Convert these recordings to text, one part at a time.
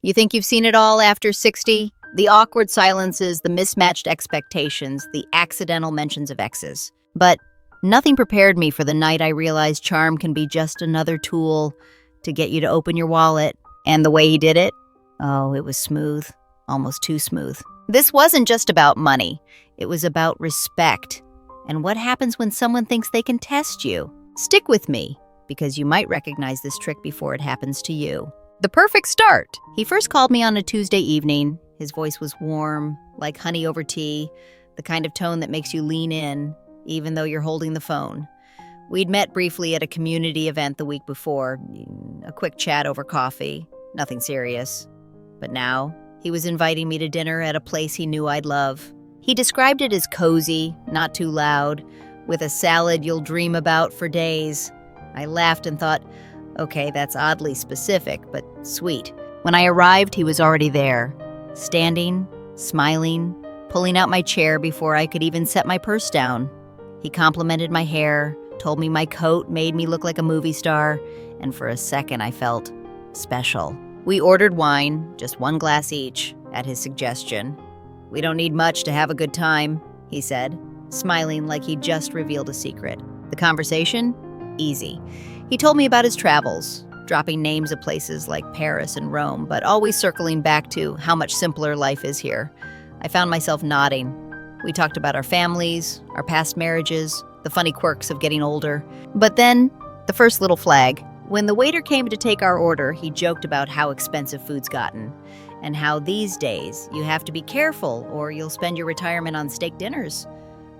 You think you've seen it all after 60? The awkward silences, the mismatched expectations, the accidental mentions of exes. But nothing prepared me for the night I realized charm can be just another tool to get you to open your wallet. And the way he did it? Oh, it was smooth. Almost too smooth. This wasn't just about money. It was about respect. And what happens when someone thinks they can test you? Stick with me, because you might recognize this trick before it happens to you. The perfect start. He first called me on a Tuesday evening. His voice was warm, like honey over tea, the kind of tone that makes you lean in, even though you're holding the phone. We'd met briefly at a community event the week before, a quick chat over coffee, nothing serious. But now, he was inviting me to dinner at a place he knew I'd love. He described it as cozy, not too loud, with a salad you'll dream about for days. I laughed and thought, okay, that's oddly specific, but sweet. When I arrived, he was already there, standing, smiling, pulling out my chair before I could even set my purse down. He complimented my hair, told me my coat made me look like a movie star, and for a second I felt special. We ordered wine, just one glass each, at his suggestion. We don't need much to have a good time, he said, smiling like he'd just revealed a secret. The conversation? Easy. He told me about his travels, dropping names of places like Paris and Rome, but always circling back to how much simpler life is here. I found myself nodding. We talked about our families, our past marriages, the funny quirks of getting older. But then, the first little flag. When the waiter came to take our order, he joked about how expensive food's gotten, and how these days you have to be careful or you'll spend your retirement on steak dinners.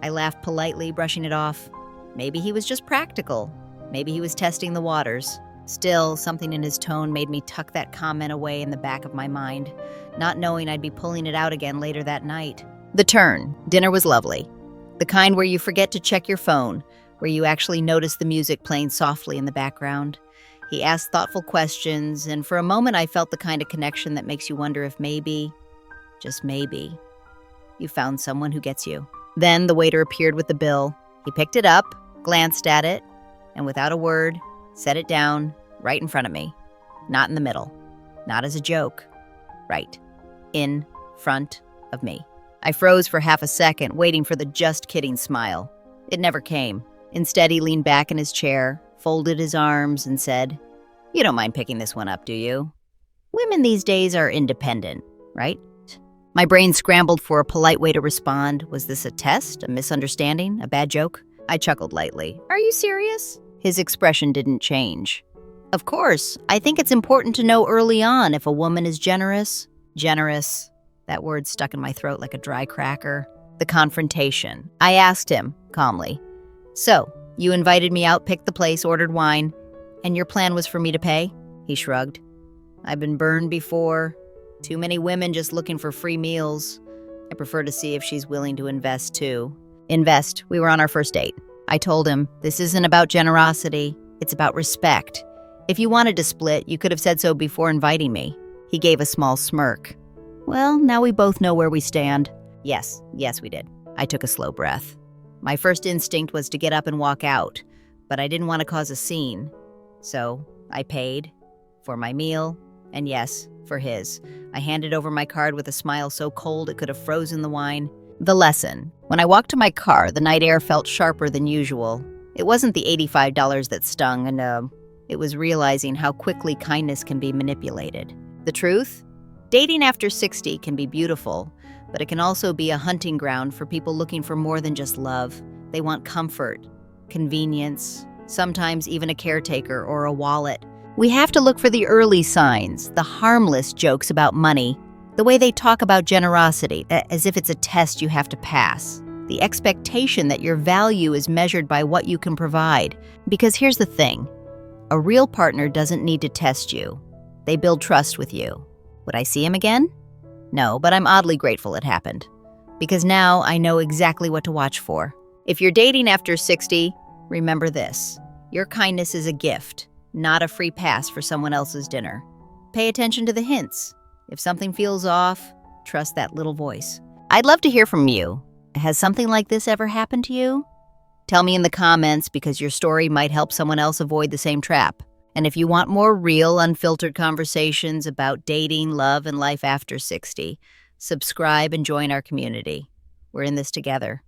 I laughed politely, brushing it off. Maybe he was just practical. Maybe he was testing the waters. Still, something in his tone made me tuck that comment away in the back of my mind, not knowing I'd be pulling it out again later that night. The turn. Dinner was lovely. The kind where you forget to check your phone, where you actually notice the music playing softly in the background. He asked thoughtful questions, and for a moment I felt the kind of connection that makes you wonder if maybe, just maybe, you found someone who gets you. Then the waiter appeared with the bill. He picked it up, glanced at it, and without a word, set it down right in front of me. Not in the middle. Not as a joke. Right. In front of me. I froze for half a second, waiting for the just kidding smile. It never came. Instead, he leaned back in his chair, folded his arms, and said, "You don't mind picking this one up, do you? Women these days are independent, right?" My brain scrambled for a polite way to respond. Was this a test? A misunderstanding? A bad joke? I chuckled lightly. "Are you serious?" His expression didn't change. "Of course. I think it's important to know early on if a woman is generous." Generous. That word stuck in my throat like a dry cracker. The confrontation. I asked him, calmly, "So, you invited me out, picked the place, ordered wine, and your plan was for me to pay?" He shrugged. "I've been burned before. Too many women just looking for free meals. I prefer to see if she's willing to invest, too." Invest. We were on our first date. I told him, "This isn't about generosity. It's about respect. If you wanted to split, you could have said so before inviting me." He gave a small smirk. "Well, now we both know where we stand." Yes, we did. I took a slow breath. My first instinct was to get up and walk out, but I didn't want to cause a scene. So I paid for my meal, and yes, for his. I handed over my card with a smile so cold it could have frozen the wine. The lesson. When I walked to my car, the night air felt sharper than usual. It wasn't the $85 that stung, and it was realizing how quickly kindness can be manipulated. The truth? Dating after 60 can be beautiful, but it can also be a hunting ground for people looking for more than just love. They want comfort, convenience, sometimes even a caretaker or a wallet. We have to look for the early signs, the harmless jokes about money, the way they talk about generosity, as if it's a test you have to pass, the expectation that your value is measured by what you can provide. Because here's the thing, a real partner doesn't need to test you. They build trust with you. Would I see him again? No, but I'm oddly grateful it happened. Because now I know exactly what to watch for. If you're dating after 60, remember this. Your kindness is a gift, not a free pass for someone else's dinner. Pay attention to the hints. If something feels off, trust that little voice. I'd love to hear from you. Has something like this ever happened to you? Tell me in the comments because your story might help someone else avoid the same trap. And if you want more real, unfiltered conversations about dating, love, and life after 60, subscribe and join our community. We're in this together.